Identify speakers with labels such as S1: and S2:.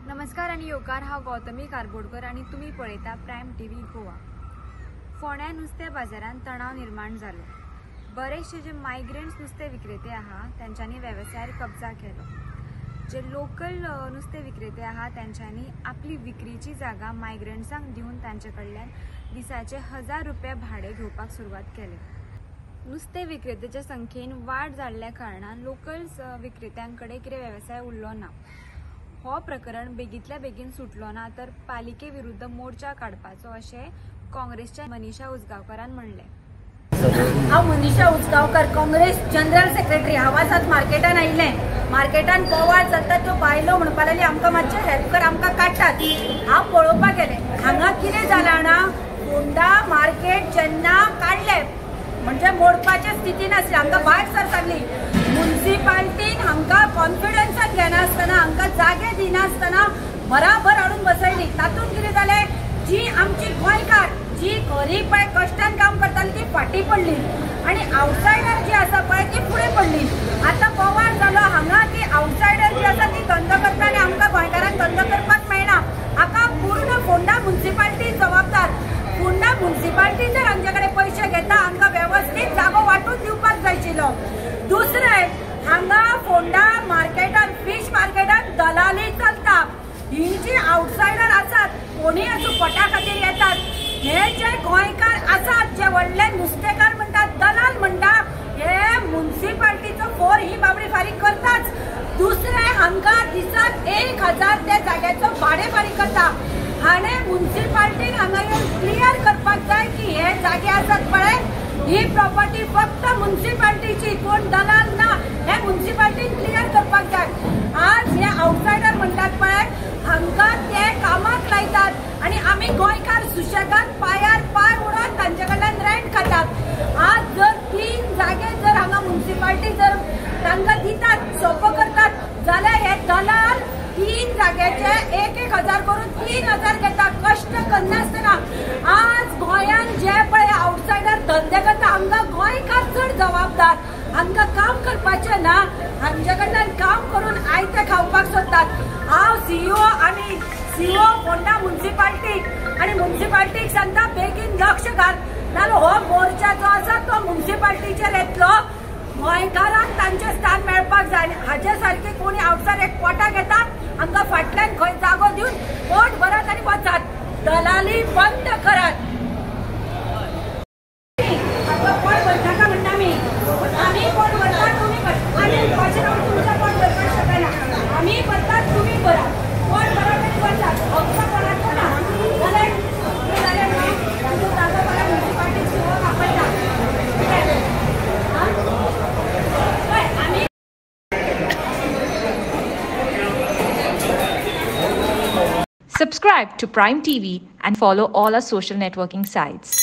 S1: नमस्कार आणि योकार हांव गौतमी कारबोडकर आणि तुम्ही पळयता प्रायम टीव्ही गोवा। फोंड्या नुस्तें बाजारांत तणाव निर्माण जालो। बरेचशे जे मायग्रंट्स नुस्तें विक्रेते आहात त्यांच्यानी व्यवसायार कब्जा केलो। जे लोकल नुस्तें विक्रेते आहात त्यांच्यानी आपली विक्रीची जागा मायग्रंट्सांक दिवन तांचे कडल्यान दिसाचे 1000 रुपया भाडे घेवपाक सुरवात केली। नुस्तें विक्रेत्याच्या संख्येन वाड जाल्ल्या कारणान लोकल विक्रेत्यांकडे कितें व्यवसाय उरलो ना। हो प्रकरण बेगीतल्या बेगीन सुटलो ना तर पालिके विरुद्ध मोर्चा काडपाचो अशें काँग्रेसच्या मनीषा उजगांवकारान म्हणलें।
S2: हांव मनीषा उजगांवकर, काँग्रेस जनरल सेक्रेटरी। हांव आज मार्केटान आयिल्लें। मार्केटान बोवाळ चलता त्यो बायलो म्हणपा लागली आमकां मातशें हेल्प कर, आमकां काडटात। हांव पळोवपाक गेलें, हांगा कितें जालां जाणा, फोंडा मार्केट जेन्ना काडलें म्हणजे मोडपाचे स्थितीन आसली, आमकां भायर सर सांगली। म्युनिसिपालिटीन हांकां कॉन्फिडन्साक घेनासतना, हांकां जागे दिनासतना बराबर हाडून बसयली। तातूंत कितें जालें, जी आमची गोंयकार जी खरी पळय कश्टान काम करताली ती फाटी पडली आणि आउटसायडर जी आसा पळय ती फुडें पडली। आतां बोवाळ जालो हांगा की आउटसायडर जी आसा ती धंदो करता आनी आमकां गोंयकारांक धंदो करपाक मेळना। हाका पूर्ण फोंडा म्युनिसिपालिटी जबाबदार। फोंडा म्युनिसिपालिटी जर आमचे कडेन पैसे घेता आमकां व्यवस्थित जागो वांटून दिवपाक जायशिल्लो। दुसरें, हांगा फोंडा मार्केटान फिश मार्केटान दलाली चलता। ही जी आउटसायडर आसात कोणी असो पोटा खातीर येतात, हे जे गोंयकार आसात जे व्हडले नुस्तेकार म्हणटात, दलाल म्हणटा, हे म्युनिसिपालिटीचो फोर ही बाबडी फारीक करताच। दुसरे हांगा दिसाक 1000 त्या जाग्याचो भाडे फारीक करता। हाणे म्युनिसिपालिटीन हांगा येवन क्लियर करपाक जाय की हे जागे आसात पळय ही प्रॉपर्टी फक्त म्युनिसिपालिटीची, कोण दलाल ना, हे म्युनिसिपालिटीन क्लियर करपाक जाय। आज हे आउटसायडर म्हणटात पळय हांगा ते कामाक लायतात आणि आम्ही गोंयकार सुशेगाद पायार पाय उडोवन तांचे कडल्यान रेंट खातात। आज जर 3 जागे जर हांगा म्युनिसिपालिटी जर तांकां दितात, सोपो करतात, जाल्यार हे दलाल 3 जाग्याचे 1-1000 करून 3000 घेतात कष्ट करनासतना। आज गोंयान जे पळय आउटसायडर धंदे करता हांगा गोंयकार चड जबाबदार। हांगा काम करपाचें ना, हांचे कडल्यान काम करून आयते खावपाक सोदतात। हांव सीईओ फोंडा म्युनिसिपालिटी आणि म्युनिसिपालिटीक सांगता बेगीन लक्ष घाल, नाल्यार हो मोर्चा जो आसा तो म्युनिसिपालिटीचेर येतलो। गोंयकारांक तांचे स्थान मेळपाक जाय। हाचे सारकी कोणी आउटसायडर एक पोटा घेतात, हांकां फाटल्यान खंय जागो दिवन पोट भरात आणि वचात। दलाली बंद करात। पोट भरनाका म्हणटा आम्ही पोट भरतात तुम्ही आम्ही पाचशे रावून तुमच्या पोट भरपाक शकना। आम्ही भरतात तुम्ही भरा, पोट भरात आणि वचात। हक्क करायचो ना जाल्यार जागा बरा म्युनिसिपालिटी सुरू वापरता।
S3: Subscribe to Prime TV and follow all our social networking sites.